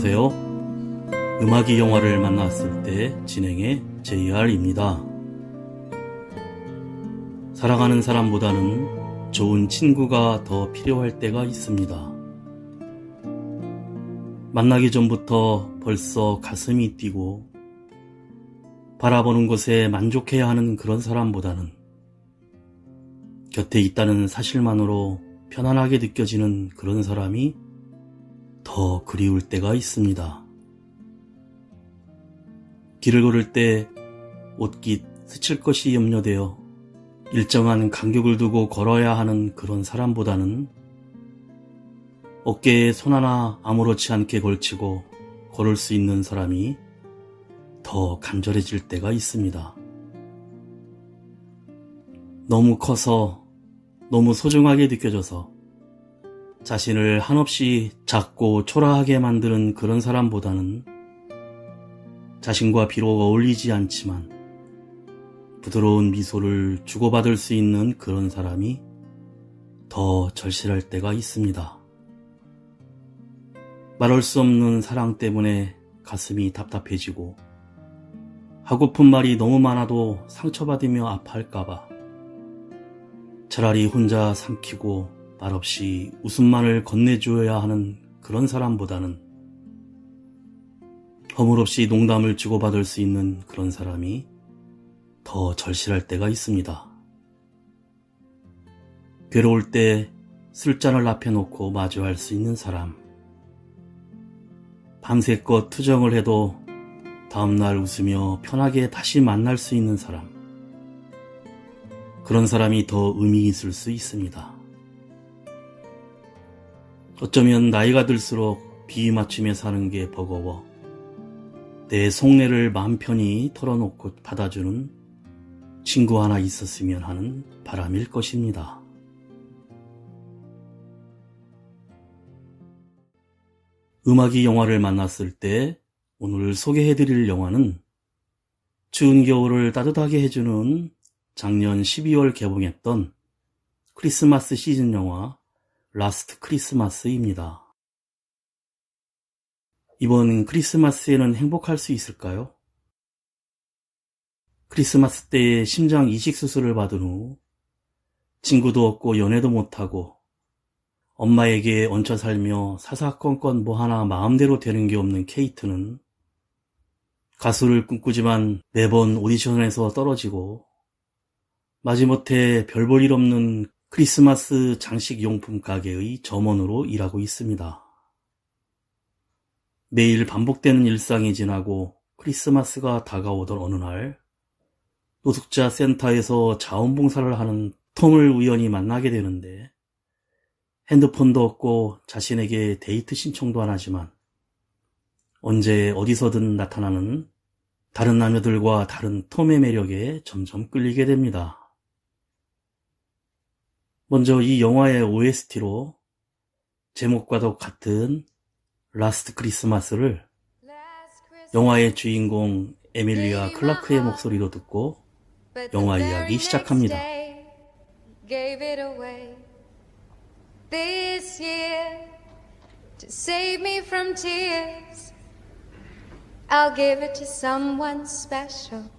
안녕하세요. 음악이 영화를 만났을 때 진행의 JR입니다. 사랑하는 사람보다는 좋은 친구가 더 필요할 때가 있습니다. 만나기 전부터 벌써 가슴이 뛰고 바라보는 것에 만족해야 하는 그런 사람보다는 곁에 있다는 사실만으로 편안하게 느껴지는 그런 사람이 더 그리울 때가 있습니다. 길을 걸을 때 옷깃 스칠 것이 염려되어 일정한 간격을 두고 걸어야 하는 그런 사람보다는 어깨에 손 하나 아무렇지 않게 걸치고 걸을 수 있는 사람이 더 간절해질 때가 있습니다. 너무 커서 너무 소중하게 느껴져서 자신을 한없이 작고 초라하게 만드는 그런 사람보다는 자신과 비록 어울리지 않지만 부드러운 미소를 주고받을 수 있는 그런 사람이 더 절실할 때가 있습니다. 말할 수 없는 사랑 때문에 가슴이 답답해지고 하고픈 말이 너무 많아도 상처받으며 아파할까봐 차라리 혼자 삼키고 말없이 웃음만을 건네주어야 하는 그런 사람보다는 허물없이 농담을 주고받을 수 있는 그런 사람이 더 절실할 때가 있습니다. 괴로울 때 술잔을 앞에 놓고 마주할 수 있는 사람, 밤새껏 투정을 해도 다음날 웃으며 편하게 다시 만날 수 있는 사람, 그런 사람이 더 의미 있을 수 있습니다. 어쩌면 나이가 들수록 비위 맞추며 사는 게 버거워 내 속내를 마음 편히 털어놓고 받아주는 친구 하나 있었으면 하는 바람일 것입니다. 음악이 영화를 만났을 때 오늘 소개해드릴 영화는 추운 겨울을 따뜻하게 해주는 작년 12월 개봉했던 크리스마스 시즌 영화 라스트 크리스마스입니다. 이번 크리스마스에는 행복할 수 있을까요? 크리스마스 때에 심장 이식 수술을 받은 후 친구도 없고 연애도 못하고 엄마에게 얹혀 살며 사사건건 뭐 하나 마음대로 되는 게 없는 케이트는 가수를 꿈꾸지만 매번 오디션에서 떨어지고 마지못해 별 볼 일 없는 크리스마스 장식용품 가게의 점원으로 일하고 있습니다. 매일 반복되는 일상이 지나고 크리스마스가 다가오던 어느 날 노숙자 센터에서 자원봉사를 하는 톰을 우연히 만나게 되는데 핸드폰도 없고 자신에게 데이트 신청도 안 하지만 언제 어디서든 나타나는 다른 남녀들과 다른 톰의 매력에 점점 끌리게 됩니다. 먼저 이 영화의 OST로 제목과도 같은 라스트 크리스마스를 영화의 주인공 에밀리아 클라크의 목소리로 듣고 영화 이야기 시작합니다. This year, to save me from tears, I'll give it to someone special.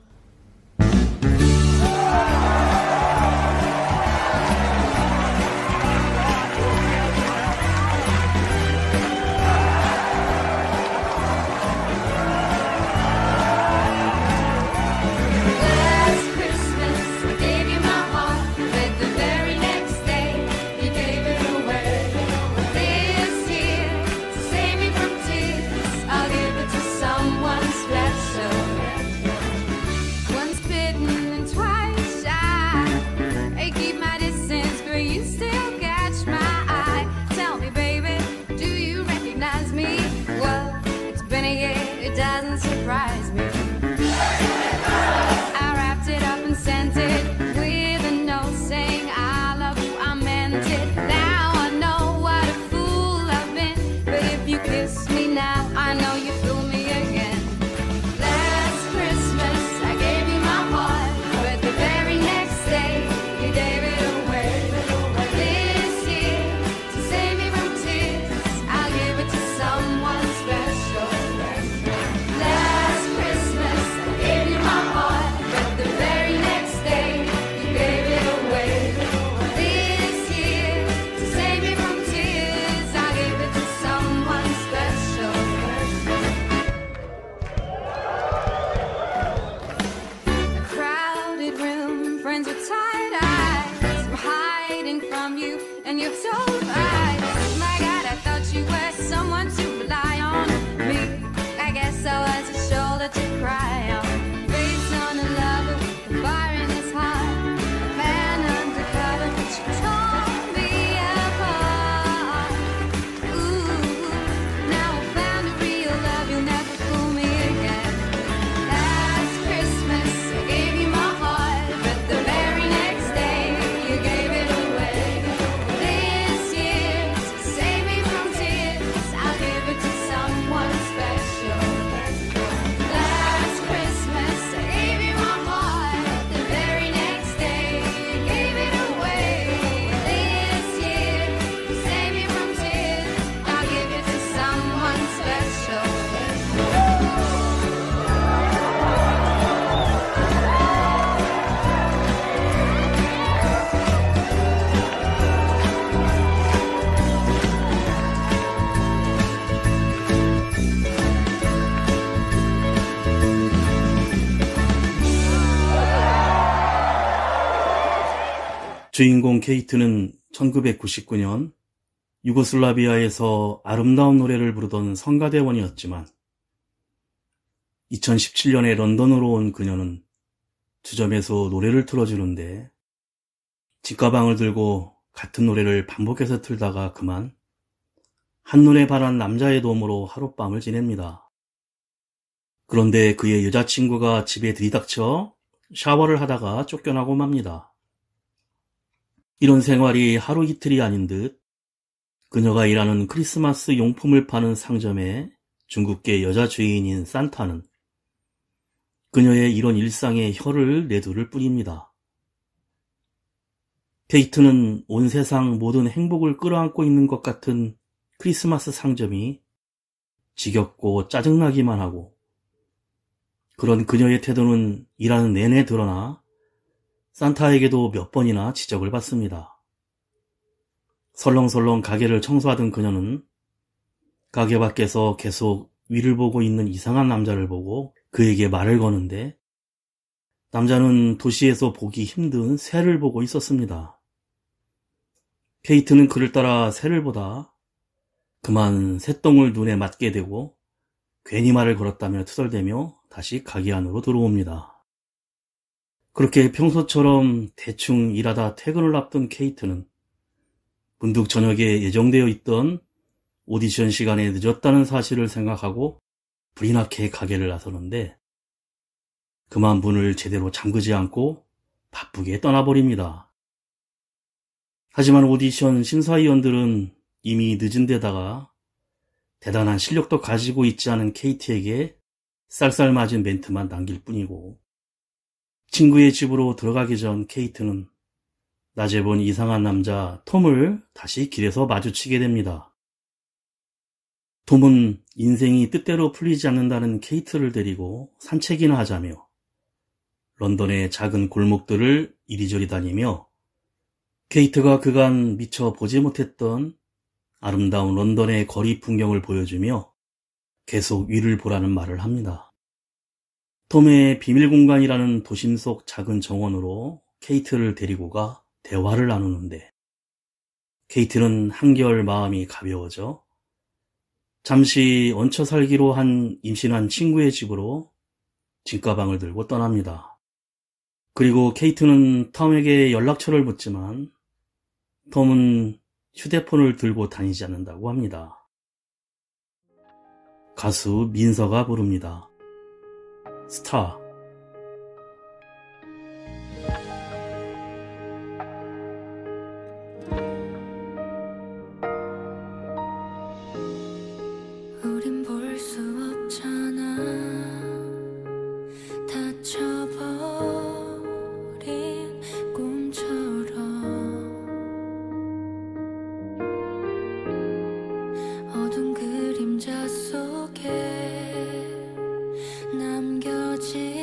Once bitten and twice shy. and you're so right. My God, I thought you were someone to rely on. Me, I guess I was a shoulder to cry on. Face on a lover with the fire in his heart. Man undercover, but you tore me apart. Ooh, now I found a real love, you'll never fool me again. Last Christmas I gave you my heart, but the very next day you gave it away. This year, to save me from tears, I'll give it to someone special. Last Christmas I gave you my heart, the very next day you gave it away. This year, to save me from tears, I'll give it to someone special. 주인공 케이트는 1999년 유고슬라비아에서 아름다운 노래를 부르던 성가대원이었지만 2017년에 런던으로 온 그녀는 주점에서 노래를 틀어주는데 집가방을 들고 같은 노래를 반복해서 틀다가 그만 한눈에 반한 남자의 도움으로 하룻밤을 지냅니다. 그런데 그의 여자친구가 집에 들이닥쳐 샤워를 하다가 쫓겨나고 맙니다. 이런 생활이 하루 이틀이 아닌 듯 그녀가 일하는 크리스마스 용품을 파는 상점의 중국계 여자 주인인 산타는 그녀의 이런 일상에 혀를 내두를 뿐입니다. 케이트는 온 세상 모든 행복을 끌어안고 있는 것 같은 크리스마스 상점이 지겹고 짜증나기만 하고 그런 그녀의 태도는 일하는 내내 드러나 산타에게도 몇 번이나 지적을 받습니다. 설렁설렁 가게를 청소하던 그녀는 가게 밖에서 계속 위를 보고 있는 이상한 남자를 보고 그에게 말을 거는데 남자는 도시에서 보기 힘든 새를 보고 있었습니다. 케이트는 그를 따라 새를 보다 그만 새똥을 눈에 맞게 되고 괜히 말을 걸었다며 투덜대며 다시 가게 안으로 들어옵니다. 그렇게 평소처럼 대충 일하다 퇴근을 앞둔 케이트는 문득 저녁에 예정되어 있던 오디션 시간에 늦었다는 사실을 생각하고 불이 나게 가게를 나서는데 그만 문을 제대로 잠그지 않고 바쁘게 떠나버립니다. 하지만 오디션 심사위원들은 이미 늦은 데다가 대단한 실력도 가지고 있지 않은 케이트에게 쌀쌀맞은 멘트만 남길 뿐이고 친구의 집으로 들어가기 전 케이트는 낮에 본 이상한 남자 톰을 다시 길에서 마주치게 됩니다. 톰은 인생이 뜻대로 풀리지 않는다는 케이트를 데리고 산책이나 하자며 런던의 작은 골목들을 이리저리 다니며 케이트가 그간 미처 보지 못했던 아름다운 런던의 거리 풍경을 보여주며 계속 위를 보라는 말을 합니다. 톰의 비밀공간이라는 도심 속 작은 정원으로 케이트를 데리고 가 대화를 나누는데 케이트는 한결 마음이 가벼워져 잠시 얹혀 살기로 한 임신한 친구의 집으로 짐가방을 들고 떠납니다. 그리고 케이트는 톰에게 연락처를 묻지만 톰은 휴대폰을 들고 다니지 않는다고 합니다. 가수 민서가 부릅니다. 스타. 우린 볼 수 없잖아. 다쳐버린 꿈처럼 어두운 그림자 속에 남겨진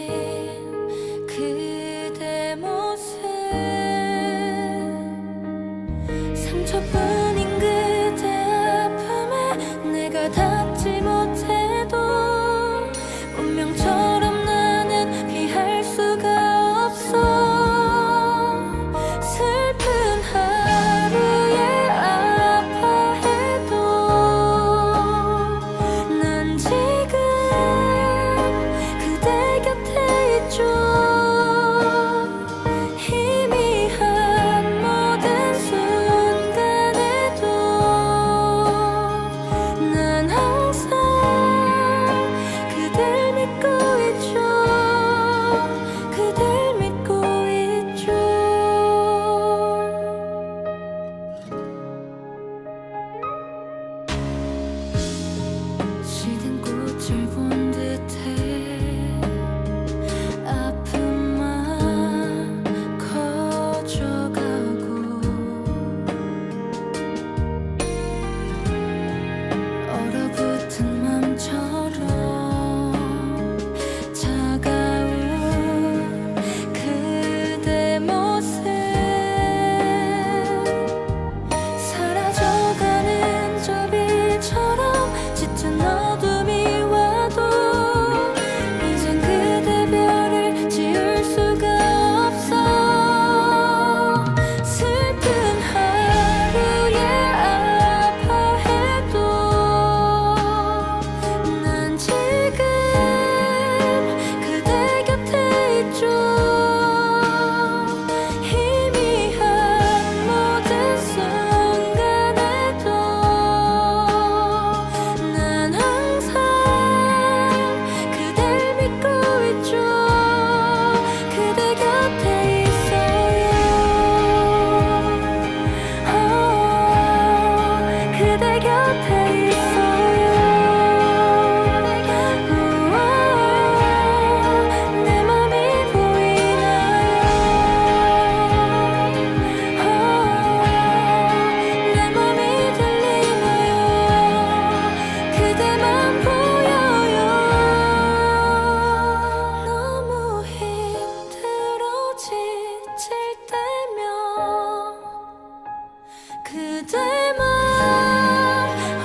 그대만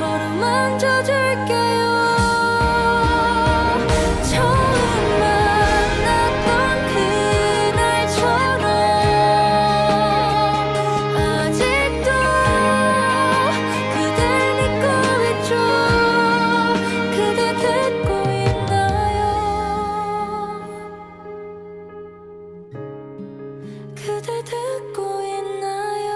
어루만져줄게요. 처음 만났던 그날처럼 아직도 그댈 믿고 있죠. 그대 듣고 있나요? 그대 듣고 있나요?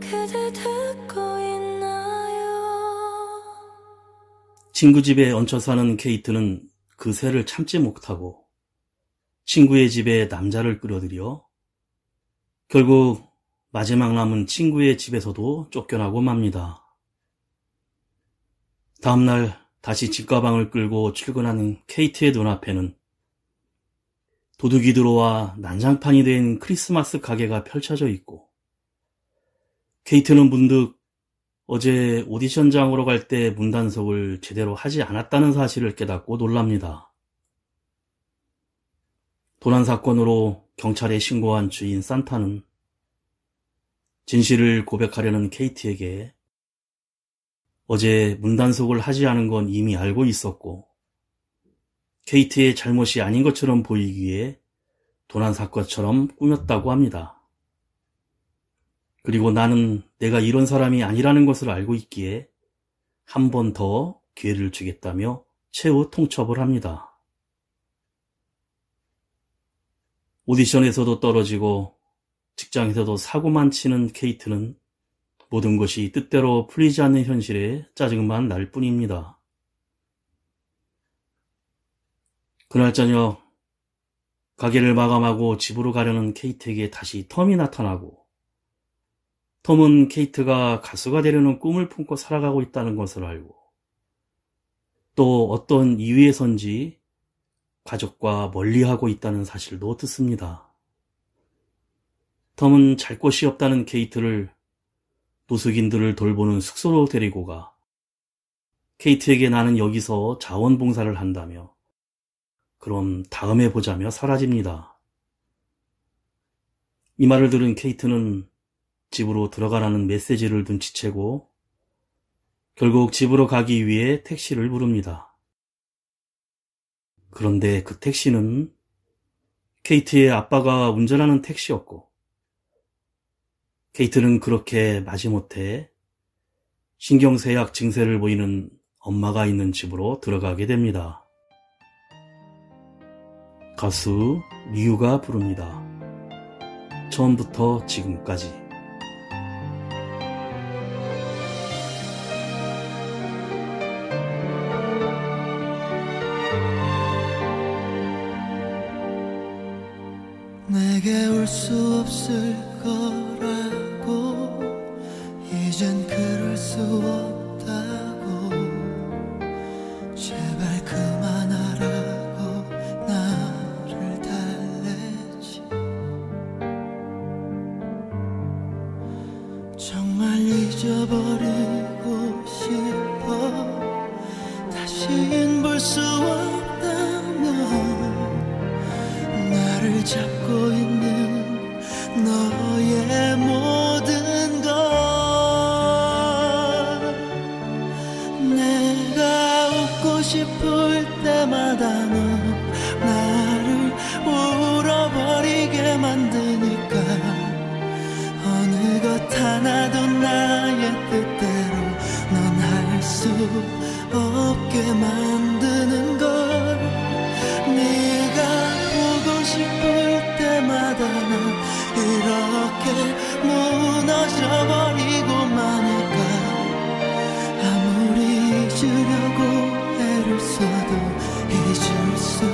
그대 듣고 있나요? 친구 집에 얹혀 사는 케이트는 그 새를 참지 못하고 친구의 집에 남자를 끌어들여 결국 마지막 남은 친구의 집에서도 쫓겨나고 맙니다. 다음날 다시 집가방을 끌고 출근하는 케이트의 눈앞에는 도둑이 들어와 난장판이 된 크리스마스 가게가 펼쳐져 있고 케이트는 문득 어제 오디션장으로 갈 때 문단속을 제대로 하지 않았다는 사실을 깨닫고 놀랍니다. 도난 사건으로 경찰에 신고한 주인 산타는 진실을 고백하려는 케이트에게 어제 문단속을 하지 않은 건 이미 알고 있었고 케이트의 잘못이 아닌 것처럼 보이기에 도난 사건처럼 꾸몄다고 합니다. 그리고 나는 내가 이런 사람이 아니라는 것을 알고 있기에 한 번 더 기회를 주겠다며 최후 통첩을 합니다. 오디션에서도 떨어지고 직장에서도 사고만 치는 케이트는 모든 것이 뜻대로 풀리지 않는 현실에 짜증만 날 뿐입니다. 그날 저녁 가게를 마감하고 집으로 가려는 케이트에게 다시 톰이 나타나고 톰은 케이트가 가수가 되려는 꿈을 품고 살아가고 있다는 것을 알고 또 어떤 이유에선지 가족과 멀리하고 있다는 사실도 듣습니다. 톰은 잘 곳이 없다는 케이트를 노숙인들을 돌보는 숙소로 데리고 가 케이트에게 나는 여기서 자원봉사를 한다며 그럼 다음에 보자며 사라집니다. 이 말을 들은 케이트는 집으로 들어가라는 메시지를 눈치채고 결국 집으로 가기 위해 택시를 부릅니다. 그런데 그 택시는 케이트의 아빠가 운전하는 택시였고 케이트는 그렇게 마지못해 신경쇠약 증세를 보이는 엄마가 있는 집으로 들어가게 됩니다. 가수 리우가 부릅니다. 처음부터 지금까지. 내게 올 수 없을 거라고 이젠 그럴 수 없다고 제발 그만하라고 나를 달래지 정말 잊어버리고 싶어 다신 볼 수 없다면 나를 잡고 있는 너의 모든 것 내가 웃고 싶을 때마다 너 나를 울어버리게 만드니까 어느 것 하나도 나의 뜻대로 넌 할 수 없게 만드는 걸 싶을 때마다 난 이렇게 무너져버리고 마니까 아무리 잊으려고 애를 써도 잊을 수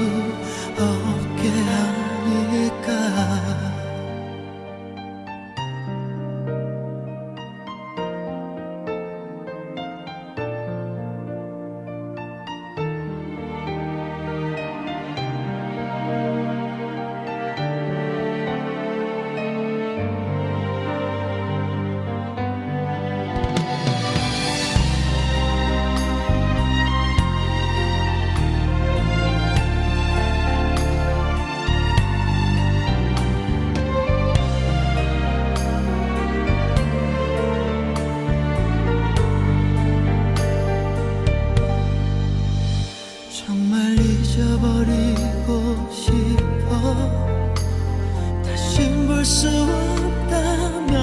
없게 하니까 볼 수 없다면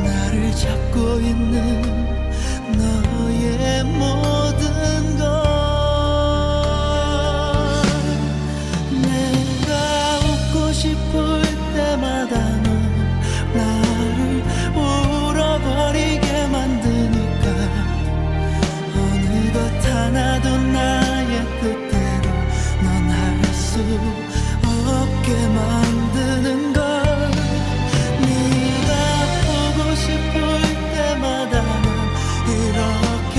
나를 잡고 있는 너의 모든 것 내가 웃고 싶을 때마다 넌 나를 울어버리게 만드니까 어느 것 하나도 나의 뜻대로 넌 할 수 없게 만드는 걸 네가 보고 싶을 때마다 넌 이렇게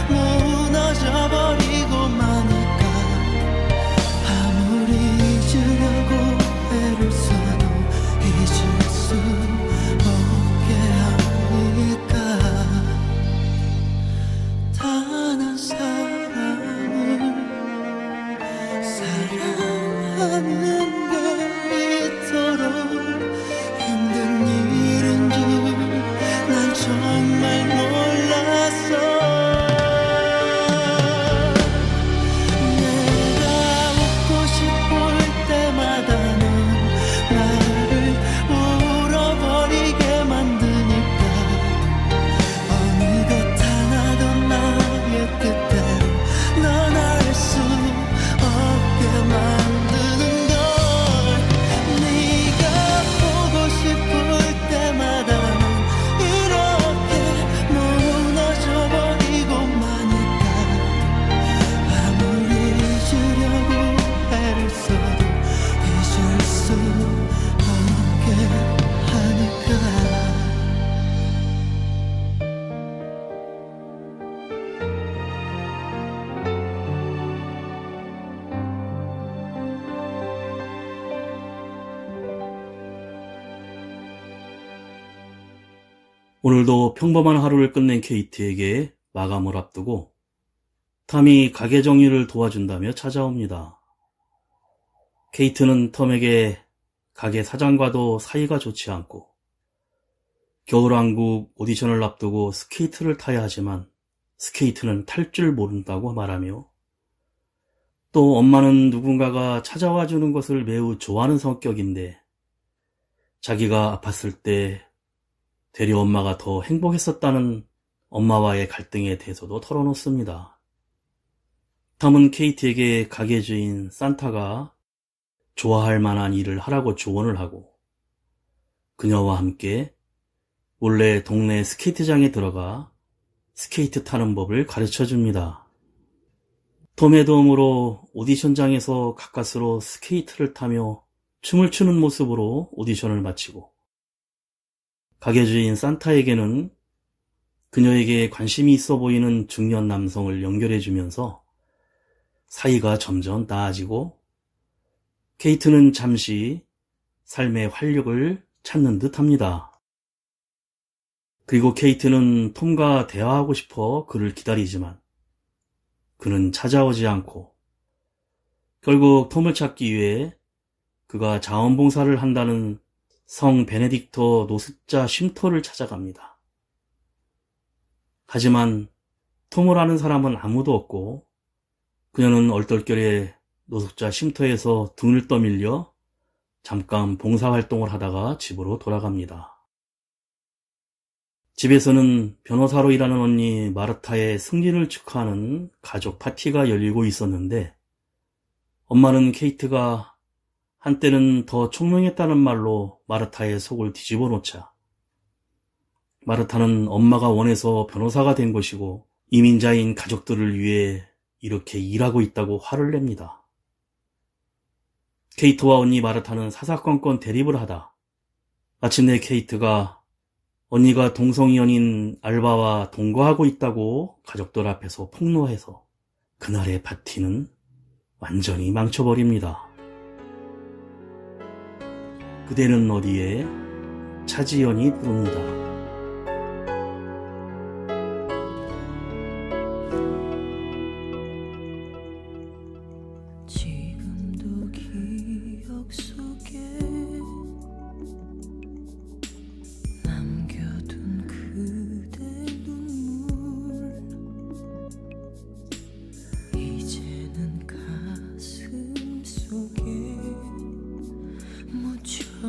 무너져버리고 마니까 아무리 잊으려고 애를 써도 잊을 수 없게 하니까 단 한 사람을 사랑하는 게 이토록 힘든 일인 줄 난 정말 몰랐어 내가 웃고 싶을 때마다 넌 나를 울어버리게 만드니까 어느 것 하나도 나의 뜻대로 넌 알 수 없게 만드는 걸 네가 보고 싶을 때마다 넌 이렇게 무너져버리고 마니까 아무리 잊으려고 애를 써도 잊을 수 없게 하니까 오늘도 평범한 하루를 끝낸 케이트에게 마감을 앞두고 탐이 가게 정리를 도와준다며 찾아옵니다. 케이트는 톰에게 가게 사장과도 사이가 좋지 않고 겨울왕국 오디션을 앞두고 스케이트를 타야 하지만 스케이트는 탈 줄 모른다고 말하며 또 엄마는 누군가가 찾아와 주는 것을 매우 좋아하는 성격인데 자기가 아팠을 때 되려 엄마가 더 행복했었다는 엄마와의 갈등에 대해서도 털어놓습니다. 톰은 케이트에게 가게 주인 산타가 좋아할 만한 일을 하라고 조언을 하고 그녀와 함께 몰래 동네 스케이트장에 들어가 스케이트 타는 법을 가르쳐 줍니다. 톰의 도움으로 오디션장에서 가까스로 스케이트를 타며 춤을 추는 모습으로 오디션을 마치고 가게 주인 산타에게는 그녀에게 관심이 있어 보이는 중년 남성을 연결해 주면서 사이가 점점 나아지고 케이트는 잠시 삶의 활력을 찾는 듯 합니다. 그리고 케이트는 톰과 대화하고 싶어 그를 기다리지만 그는 찾아오지 않고 결국 톰을 찾기 위해 그가 자원봉사를 한다는 성 베네딕토 노숙자 쉼터를 찾아갑니다. 하지만 톰을 아는 사람은 아무도 없고 그녀는 얼떨결에 노숙자 쉼터에서 등을 떠밀려 잠깐 봉사활동을 하다가 집으로 돌아갑니다. 집에서는 변호사로 일하는 언니 마르타의 승진을 축하하는 가족 파티가 열리고 있었는데 엄마는 케이트가 한때는 더 총명했다는 말로 마르타의 속을 뒤집어 놓자 마르타는 엄마가 원해서 변호사가 된 것이고 이민자인 가족들을 위해 이렇게 일하고 있다고 화를 냅니다. 케이트와 언니 마르타는 사사건건 대립을 하다 마침내 케이트가 언니가 동성이 연인 알바와 동거하고 있다고 가족들 앞에서 폭로해서 그날의 파티는 완전히 망쳐버립니다. 그대는 어디에 차지연이 부릅니다. 지금도 기억 속에 남겨둔 그대 눈물 이제는 가슴 속에 묻혀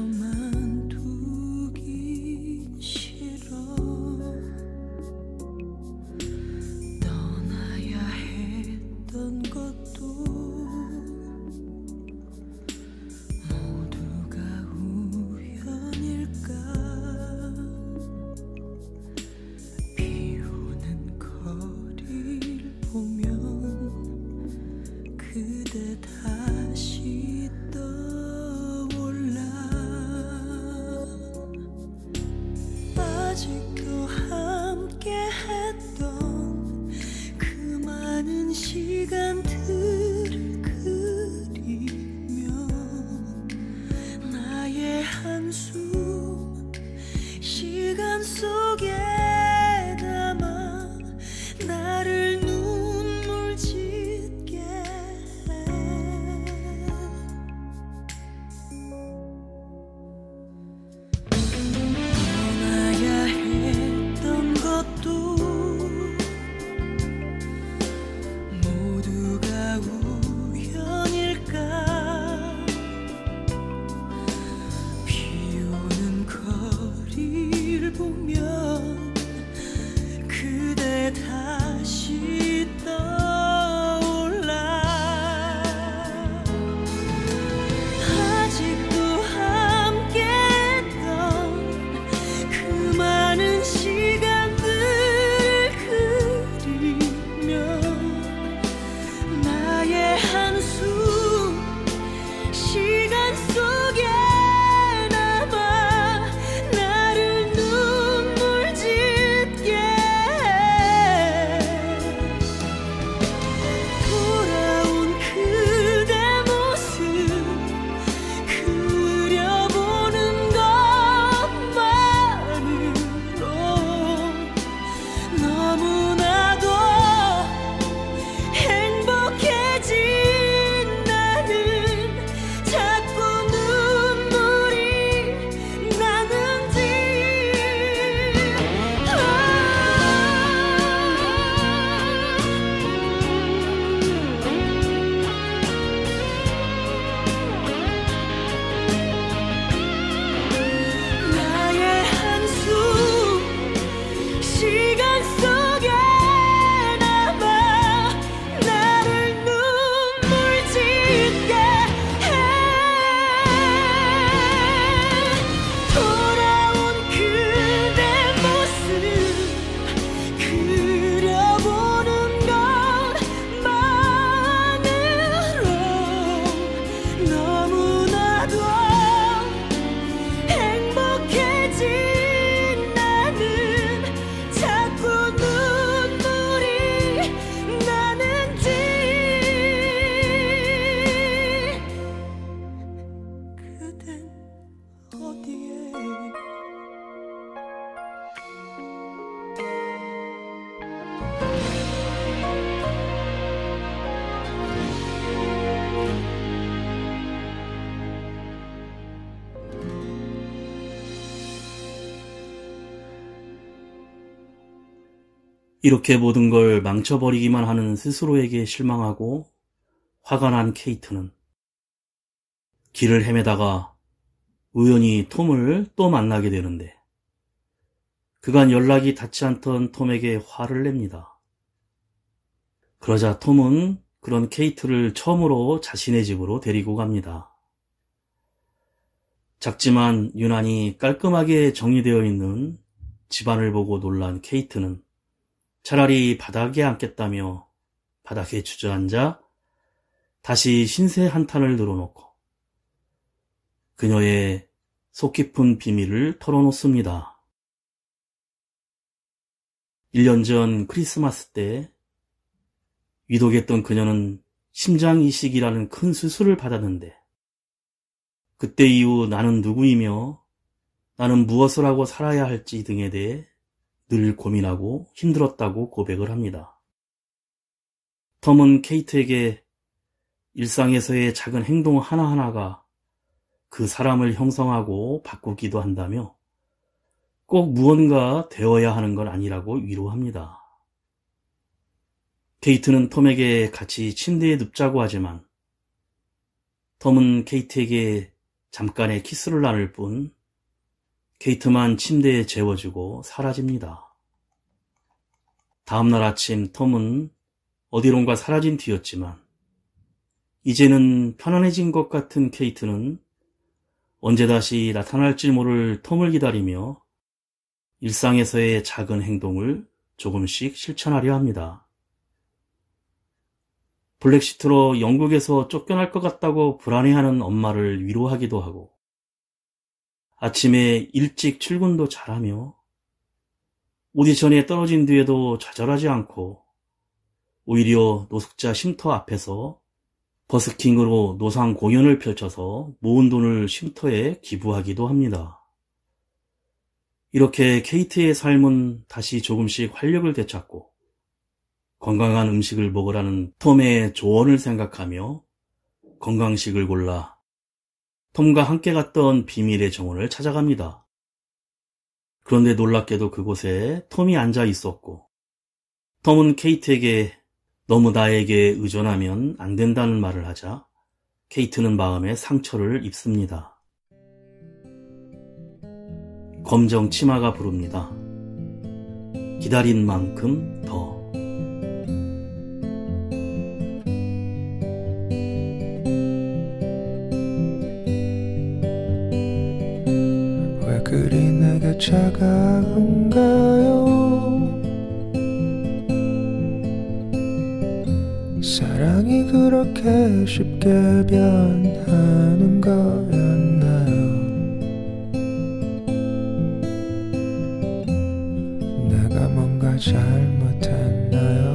그댄 어디에 이렇게 모든 걸 망쳐버리기만 하는 스스로에게 실망하고 화가 난 케이트는 길을 헤매다가 우연히 톰을 또 만나게 되는데 그간 연락이 닿지 않던 톰에게 화를 냅니다. 그러자 톰은 그런 케이트를 처음으로 자신의 집으로 데리고 갑니다. 작지만 유난히 깔끔하게 정리되어 있는 집안을 보고 놀란 케이트는 차라리 바닥에 앉겠다며 바닥에 주저앉아 다시 신세 한탄을 늘어놓고 그녀의 속 깊은 비밀을 털어놓습니다. 1년 전 크리스마스 때 위독했던 그녀는 심장 이식이라는 큰 수술을 받았는데 그때 이후 나는 누구이며 나는 무엇을 하고 살아야 할지 등에 대해 늘 고민하고 힘들었다고 고백을 합니다. 톰은 케이트에게 일상에서의 작은 행동 하나하나가 그 사람을 형성하고 바꾸기도 한다며 꼭 무언가 되어야 하는 건 아니라고 위로합니다. 케이트는 톰에게 같이 침대에 눕자고 하지만 톰은 케이트에게 잠깐의 키스를 나눌 뿐 케이트만 침대에 재워주고 사라집니다. 다음날 아침 톰은 어디론가 사라진 뒤였지만 이제는 편안해진 것 같은 케이트는 언제 다시 나타날지 모를 톰을 기다리며 일상에서의 작은 행동을 조금씩 실천하려 합니다. 블랙시트로 영국에서 쫓겨날 것 같다고 불안해하는 엄마를 위로하기도 하고 아침에 일찍 출근도 잘하며 오디션에 떨어진 뒤에도 좌절하지 않고 오히려 노숙자 쉼터 앞에서 버스킹으로 노상 공연을 펼쳐서 모은 돈을 쉼터에 기부하기도 합니다. 이렇게 케이트의 삶은 다시 조금씩 활력을 되찾고 건강한 음식을 먹으라는 톰의 조언을 생각하며 건강식을 골라 톰과 함께 갔던 비밀의 정원을 찾아갑니다. 그런데 놀랍게도 그곳에 톰이 앉아 있었고 톰은 케이트에게 너무 나에게 의존하면 안 된다는 말을 하자 케이트는 마음에 상처를 입습니다. 검정 치마가 부릅니다. 기다린 만큼 더. 왜 그리 내게 차가운가요? 사랑이 그렇게 쉽게 변하는 거였나요? 내가 뭔가 잘못했나요?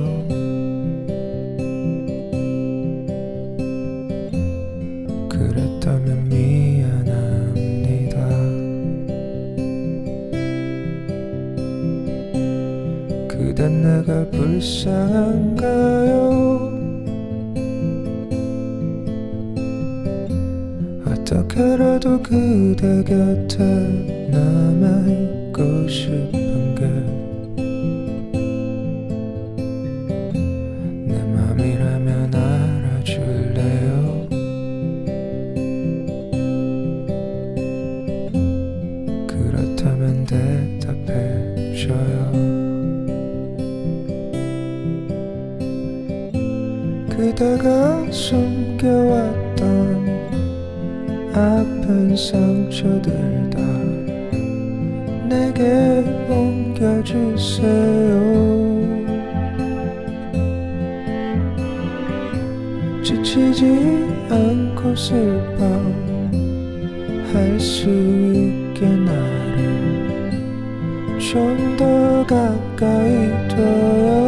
그랬다면 미안합니다. 그댄 내가 불쌍한가요? 어떻게라도 그대 곁에 남아있고 싶은 게 내 맘이라면 알아줄래요? 그렇다면 대답해줘요. 그대가 숨겨왔던 아픈 상처들 다 내게 옮겨주세요. 지치지 않고 슬퍼할 수 있게 나를 좀 더 가까이 둬요.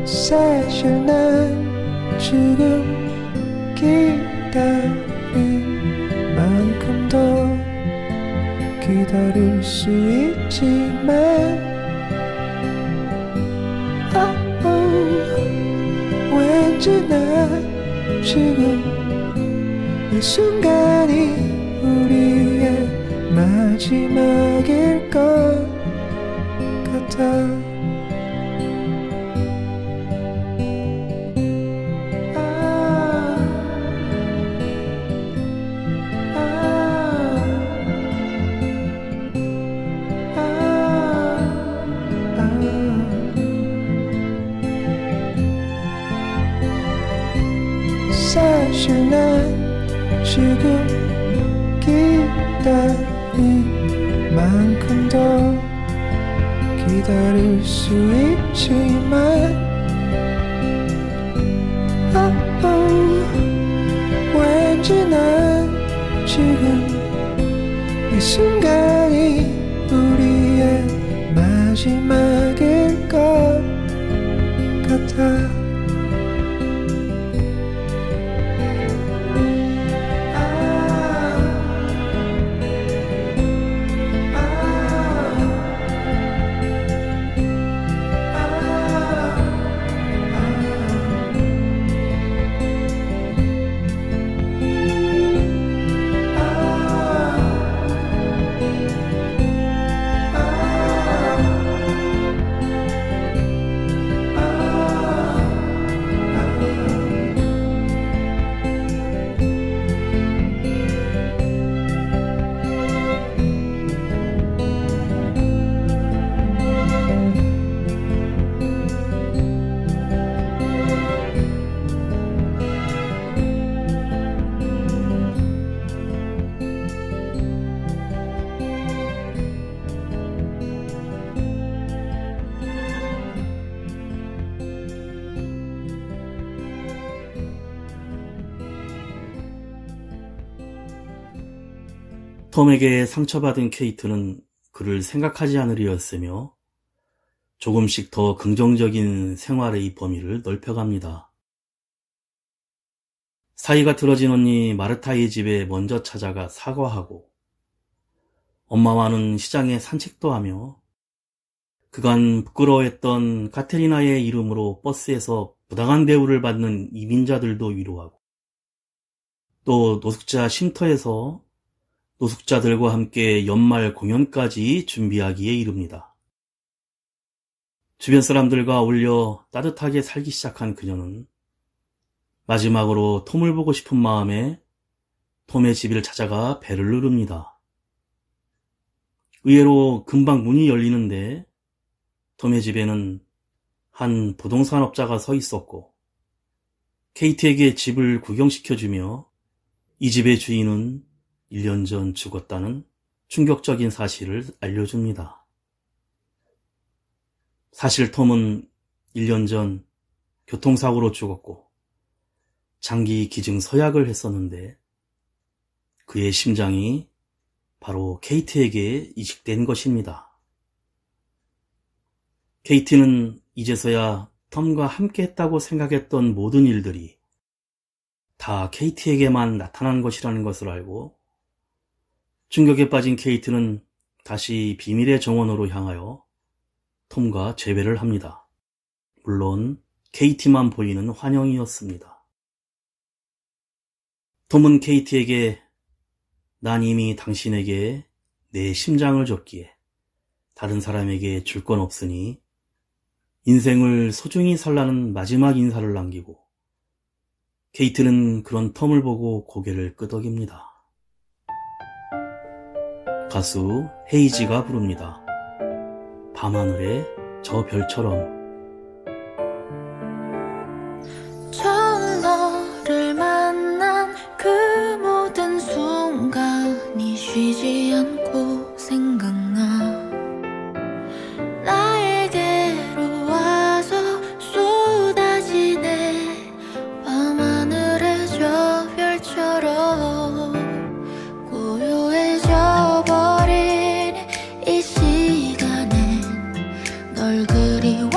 사실 난 지금 기다릴 수 있지만 왠지 난 지금 이 순간이 우리의 마지막일 것 같아. 사실 난 지금 기다린 만큼 더 기다릴 수 있지만 왠지 난 지금 이 순간이 우리의 마지막일 것 같아. 톰에게 상처받은 케이트는 그를 생각하지 않으리였으며 조금씩 더 긍정적인 생활의 범위를 넓혀갑니다. 사이가 틀어진 언니 마르타의 집에 먼저 찾아가 사과하고 엄마와는 시장에 산책도 하며 그간 부끄러워했던 카테리나의 이름으로 버스에서 부당한 대우를 받는 이민자들도 위로하고 또 노숙자 쉼터에서 노숙자들과 함께 연말 공연까지 준비하기에 이릅니다. 주변 사람들과 어울려 따뜻하게 살기 시작한 그녀는 마지막으로 톰을 보고 싶은 마음에 톰의 집을 찾아가 벨을 누릅니다. 의외로 금방 문이 열리는데 톰의 집에는 한 부동산업자가 서 있었고 케이트에게 집을 구경시켜주며 이 집의 주인은 1년 전 죽었다는 충격적인 사실을 알려줍니다. 사실 톰은 1년 전 교통사고로 죽었고 장기 기증 서약을 했었는데 그의 심장이 바로 케이트에게 이식된 것입니다. 케이트는 이제서야 톰과 함께 했다고 생각했던 모든 일들이 다 케이트에게만 나타난 것이라는 것을 알고 충격에 빠진 케이트는 다시 비밀의 정원으로 향하여 톰과 재회를 합니다. 물론 케이티만 보이는 환영이었습니다. 톰은 케이트에게 난 이미 당신에게 내 심장을 줬기에 다른 사람에게 줄 건 없으니 인생을 소중히 살라는 마지막 인사를 남기고 케이트는 그런 톰을 보고 고개를 끄덕입니다. 가수 헤이지가 부릅니다. 밤하늘의 저 별처럼. 처음 너를 만난 그 모든 순간이 쉬지 않고 생각나. 나에게로 와서 쏟아지네 밤하늘의 저 별처럼. 고요해져 버린 이 시간엔 널 그리워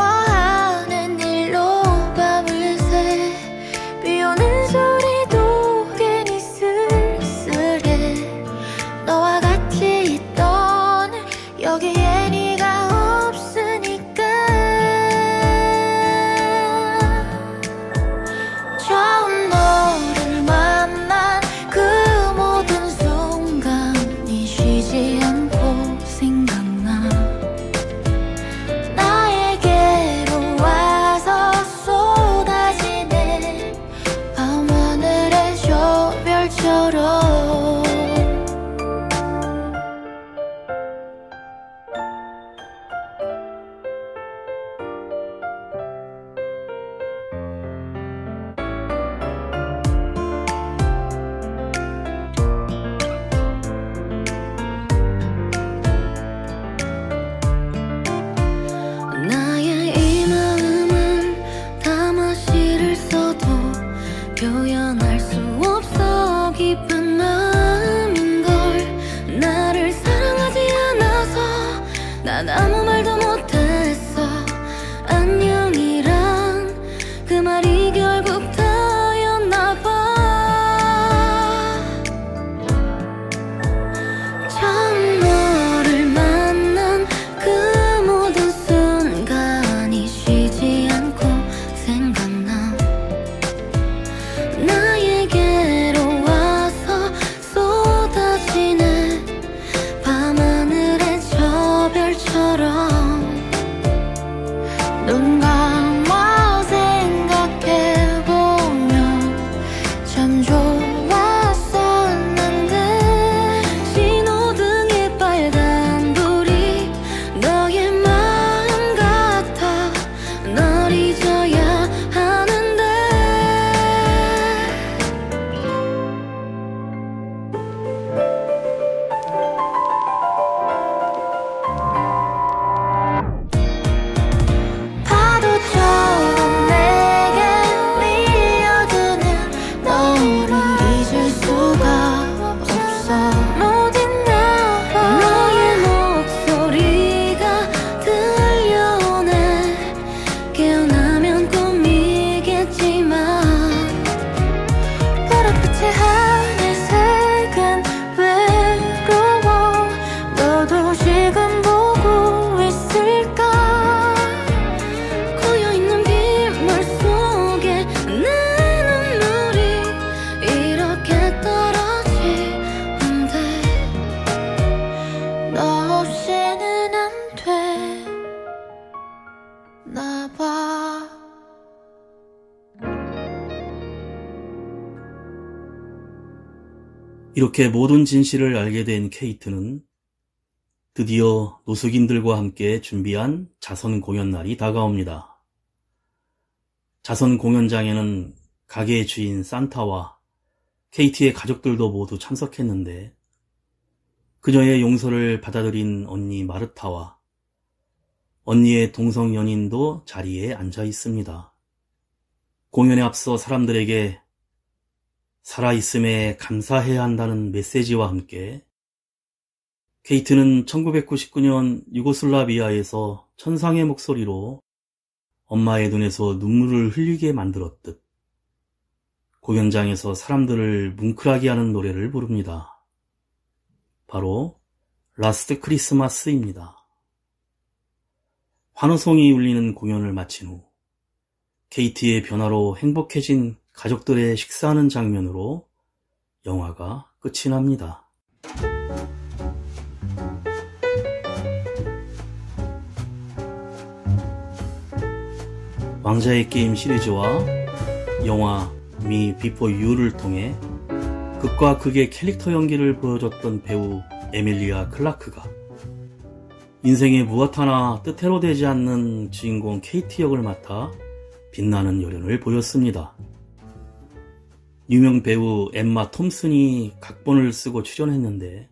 별처럼 나의 이 마음은 담아실을 써도 표현할 수 없어 깊은 마음인걸 나를 사랑하지 않아서 난 아무 말도 못했어 안녕이란 그 말이 결국 다였나 봐 처음 너를 만난 그 모든 순간이 쉬지 않고 생각나 나에게로 와서 쏟아지는 밤하늘의 저 별처럼 눈 감아 생각해보면 참 좋았었는데 신호등의 빨간 불이 너의 마음 같아 널 잊어야 하는데 파도처럼 내게 밀려드는 너를 잊을 수가 없어 못 있나 봐 너의 목소리가 들려오네 깨어나면 꿈이겠지만 불빛의 하늘색은 외로워 너도 지금 보고 있을까 고여있는 빗물 속에 내 눈물이 이렇게 떨어지는데 너 없이는 안 되나 봐 이렇게 모든 진실을 알게 된 케이트는 드디어 노숙인들과 함께 준비한 자선 공연날이 다가옵니다. 자선 공연장에는 가게의 주인 산타와 케이트의 가족들도 모두 참석했는데 그녀의 용서를 받아들인 언니 마르타와 언니의 동성 연인도 자리에 앉아 있습니다. 공연에 앞서 사람들에게 살아있음에 감사해야 한다는 메시지와 함께 케이트는 1999년 유고슬라비아에서 천상의 목소리로 엄마의 눈에서 눈물을 흘리게 만들었듯 공연장에서 사람들을 뭉클하게 하는 노래를 부릅니다. 바로 라스트 크리스마스입니다. 환호성이 울리는 공연을 마친 후 케이트의 변화로 행복해진 가족들의 식사하는 장면으로 영화가 끝이 납니다. 왕자의 게임 시리즈와 영화 Me Before You를 통해 극과 극의 캐릭터 연기를 보여줬던 배우 에밀리아 클라크가 인생에 무엇 하나 뜻대로 되지 않는 주인공 케이트 역을 맡아 빛나는 열연을 보였습니다. 유명 배우 엠마 톰슨이 각본을 쓰고 출연했는데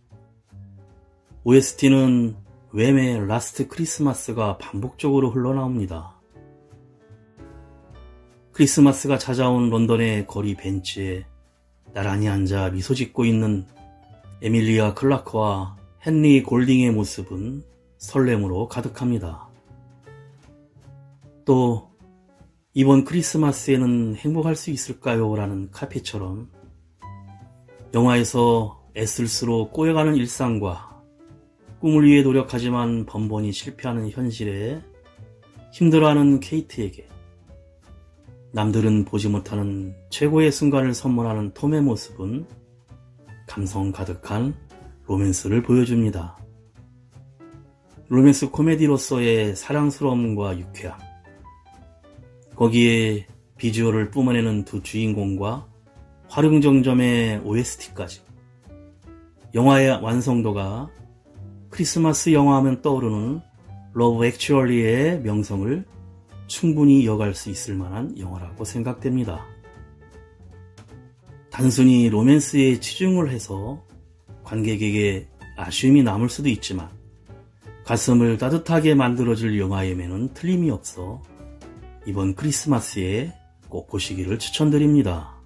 OST는 웸의 라스트 크리스마스가 반복적으로 흘러나옵니다. 크리스마스가 찾아온 런던의 거리 벤치에 나란히 앉아 미소 짓고 있는 에밀리아 클라크와 헨리 골딩의 모습은 설렘으로 가득합니다. 또 이번 크리스마스에는 행복할 수 있을까요? 라는 카피처럼 영화에서 애쓸수록 꼬여가는 일상과 꿈을 위해 노력하지만 번번이 실패하는 현실에 힘들어하는 케이트에게 남들은 보지 못하는 최고의 순간을 선물하는 톰의 모습은 감성 가득한 로맨스를 보여줍니다. 로맨스 코미디로서의 사랑스러움과 유쾌함, 거기에 비주얼을 뿜어내는 두 주인공과 화룡정점의 OST까지 영화의 완성도가 크리스마스 영화하면 떠오르는 러브 액츄얼리의 명성을 충분히 이어갈 수 있을 만한 영화라고 생각됩니다. 단순히 로맨스에 치중을 해서 관객에게 아쉬움이 남을 수도 있지만 가슴을 따뜻하게 만들어줄 영화임에는 틀림이 없어 이번 크리스마스에 꼭 보시기를 추천드립니다.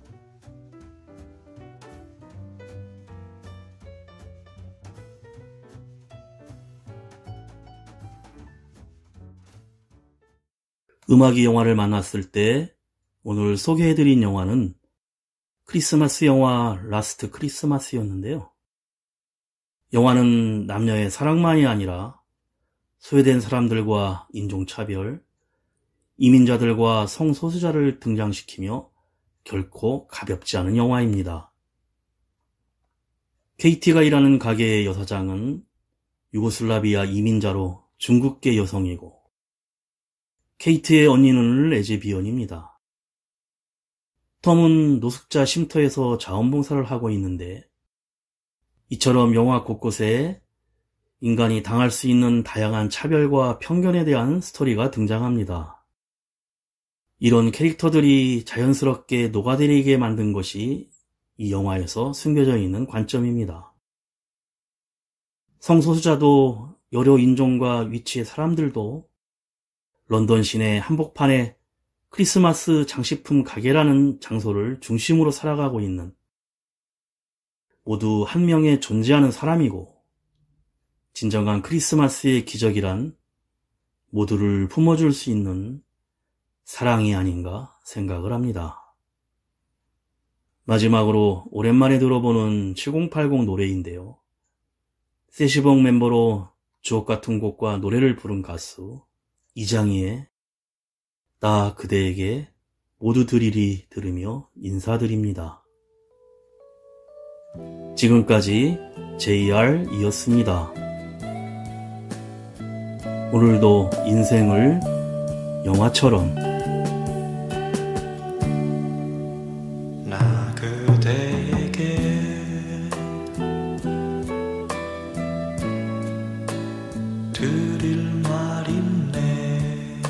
음악이 영화를 만났을 때 오늘 소개해드린 영화는 크리스마스 영화 라스트 크리스마스였는데요. 영화는 남녀의 사랑만이 아니라 소외된 사람들과 인종차별, 이민자들과 성소수자를 등장시키며 결코 가볍지 않은 영화입니다. 케이티가 일하는 가게의 여사장은 유고슬라비아 이민자로 중국계 여성이고 케이트의 언니는 레즈비언입니다. 톰은 노숙자 쉼터에서 자원봉사를 하고 있는데 이처럼 영화 곳곳에 인간이 당할 수 있는 다양한 차별과 편견에 대한 스토리가 등장합니다. 이런 캐릭터들이 자연스럽게 녹아들이게 만든 것이 이 영화에서 숨겨져 있는 관점입니다. 성소수자도 여러 인종과 위치의 사람들도 런던 시내 한복판에 크리스마스 장식품 가게라는 장소를 중심으로 살아가고 있는 모두 한 명의 존재하는 사람이고 진정한 크리스마스의 기적이란 모두를 품어줄 수 있는 사랑이 아닌가 생각을 합니다. 마지막으로 오랜만에 들어보는 7080 노래인데요. 세시봉 멤버로 주옥같은 곡과 노래를 부른 가수 이장희의 나 그대에게 모두 드리리 들으며 인사드립니다. 지금까지 JR이었습니다. 오늘도 인생을 영화처럼 나 그대에게 드릴 말 있네.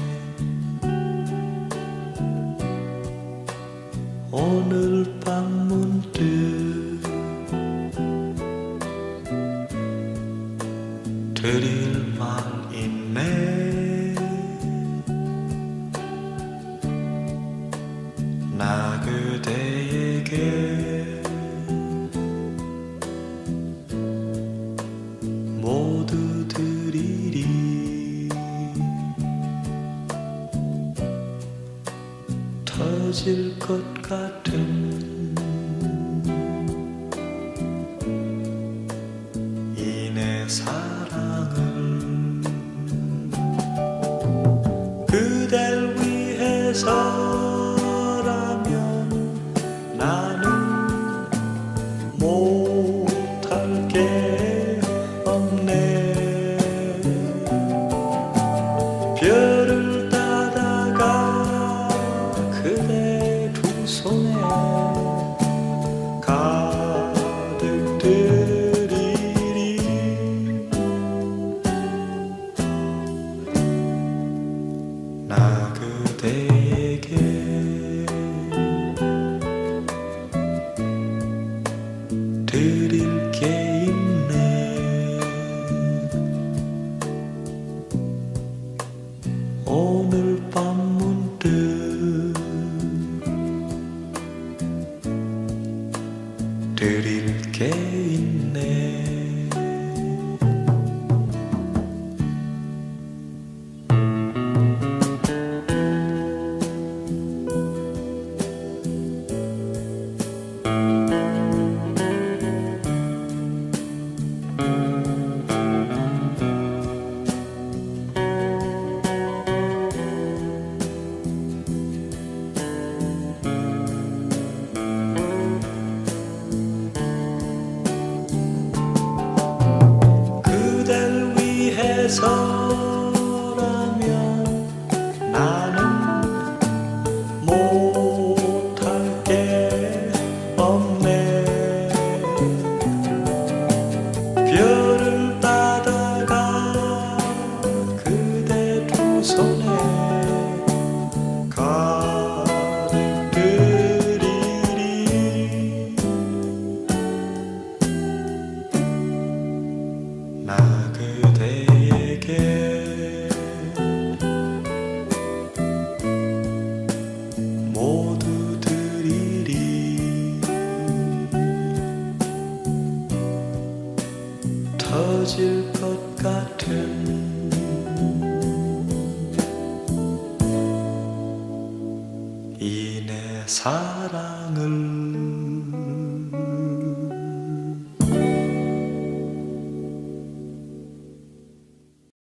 오늘 밤 문득 드릴 말 있네. 나 그대에게 모두 드리리. 터질 것 같은 이 내 사랑을 그댈 위해서라면 나는 못할 게 없네. 별을 따다가 그대 두 손에 가득 드리리. 나 그대에게 드릴 게 있네. 오늘 밤 문득 드릴 게 있네. 사랑을